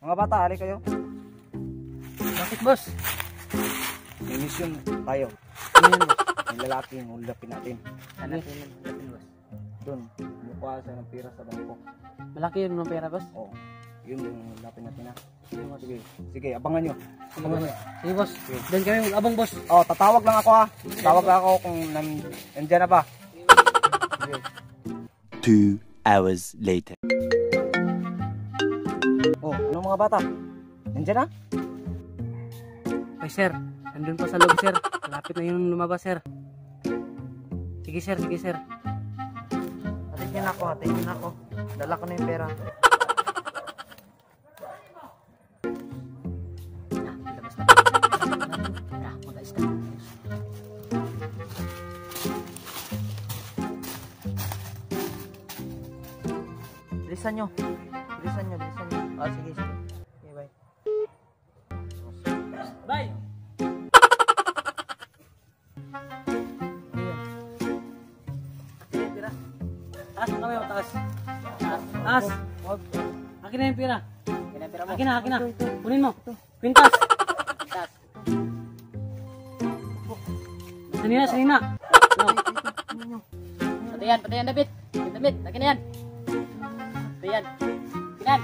Mga bata, hali kayo. Bakit, boss? May mission tayo. Ano yan, boss? May lalaki, hulapin natin. Hanapin, boss. Doon, mukha siya ng pira sa bangko. Malaki yun ng pera, boss? Oo. Yun yung hulapin natin na. Sige, sige, abangan nyo. Abangan nyo. Sige, boss. Doon kami mag-abang, boss. Oh, tatawag lang ako ha. Tatawag lang ako kung nandyan na ba. Sige. 2 hours later. Oh, ano mga bata? Nandyan na? Ay, sir. Nandun pa sa loob, sir. Malapit na yung lumabas, sir. Sige, sir. Sige, sir. Atin ako. Dala ko na yung pera. Labas na. Mag-ayos ka. Bilisan nyo. Ah, sige. Okay, bye. Bye! Taas mo kami, taas. Taas. Akin na yung pira. Akin na. Kunin mo. Pintas. Pintas. Sanina. Patayan, David. Akin na yan. Patayan. Kinan.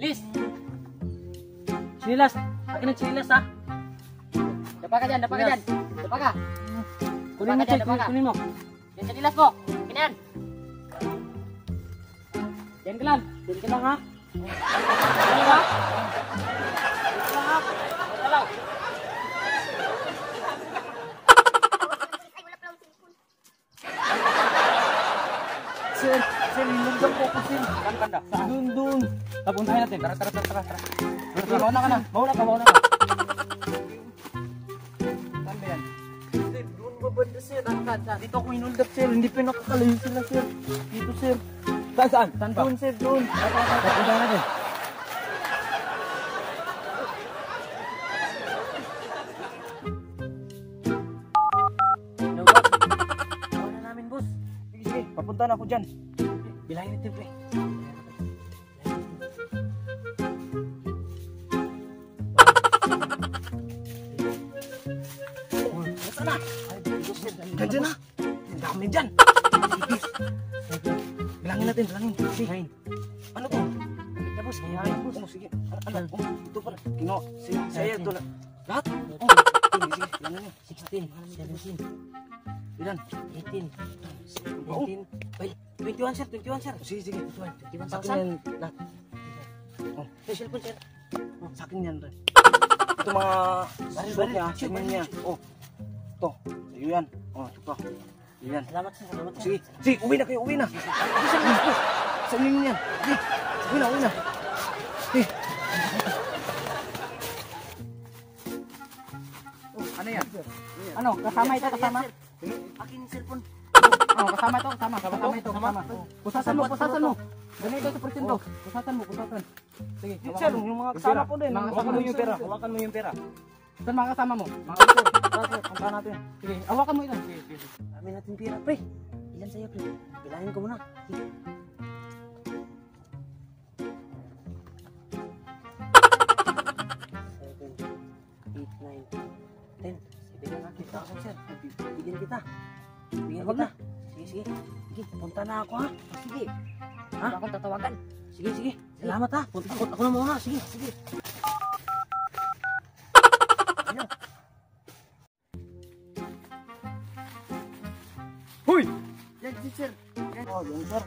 Liz. Sinilas. Akin ang sinilas, ha. Dapa ka dyan. Dapa ka. Kunin mo. Yan sinilas mo. Kinan. Diyan ka lang, ha. Diyan ka. Sir, nilagyan po ko, sir. Kanda. Doon. Tapuntahin natin. Tara. Mauna ka. Saan ba yan? Sir, doon babanda, sir. Dito ako inuldap, sir. Hindi pa nakakalayo sila, sir. Dito, sir. Saan ba? Doon, sir, doon. Tapuntahin natin. Bawa na namin, boss. Sige. Papunta na ako dyan. Bilangin natin, pre. Nasaan na? Nandiyan na. Dami dyan. Bilangin natin. Sige. Ano to? Tapos, Oh, sige. Ano? Ito pala. Saya ito na. Lahat? Oh, sige. Bilangin nyo. 16, 17, Ilan? 18, Oh. 19, 21, sir. 21, sir. Sige. 21,000. Sa akin yan lahat. Oh, May cellphone, sir. sa akin yan rin. Ito mga suot niya. Tingnan niya. Oh. Ito. Sa'yo yan. Oh, ito pa. Yan. Salamat, sir. Sige, uwi na kayo. Sa inyo yan. Sige, uwi na. Sige. Oh, ano yan? Ano? Kasama ito, kasama? Akin yung cellphone. Oh, kasama ito. Pusasan mo. Ganito sa porsyento. Pusasan mo. Sige, Sir, yung mga kasama ko din. Mga kasama Hawakan mo mo yung pera. Hawakan mo yung pera. Saan mga kasama mo? Tara, punta natin. Sige, hawakan mo ito. Dami natin pera, pre. Ilan sa'yo, pre? Bilangin ko muna. Sige. 7, 8, 9, 10. Bigyan natin. Sir, bigyan kita. Sige. Punta na ako, ha? Sige. Ha? Akong tatawagan. Sige. Salamat, ha? Ako na muna. Sige. Ano? Hoy! Yan, sir. Oh, yan, sir.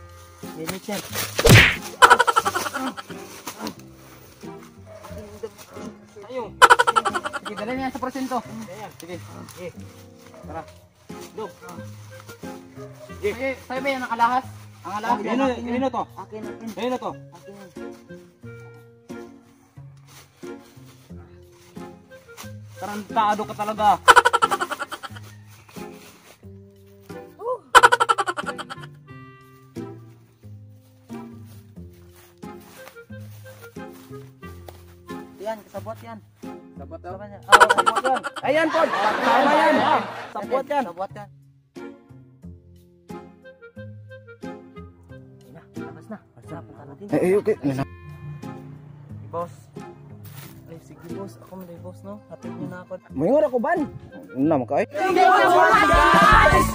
Yan, sir. Ayun. Sige, dali niya sa porsyento. Sige. Tara. Go. Sige, sa'yo ba yan ang alahas? Ang alahas? Yun na to. Akin. Ayun na to. Tarantado ka talaga. Yan, kasabot yan. Sabot daw? Sabot yan. Ayan po. Tama yan. Sabot yan. Sabot yan. Labas na. Punta natin. Okay. boss. Ay, sige boss. Ako man day boss, no? Hatid niyo na ako. Mayon ako ban. Una mo kay. Guys!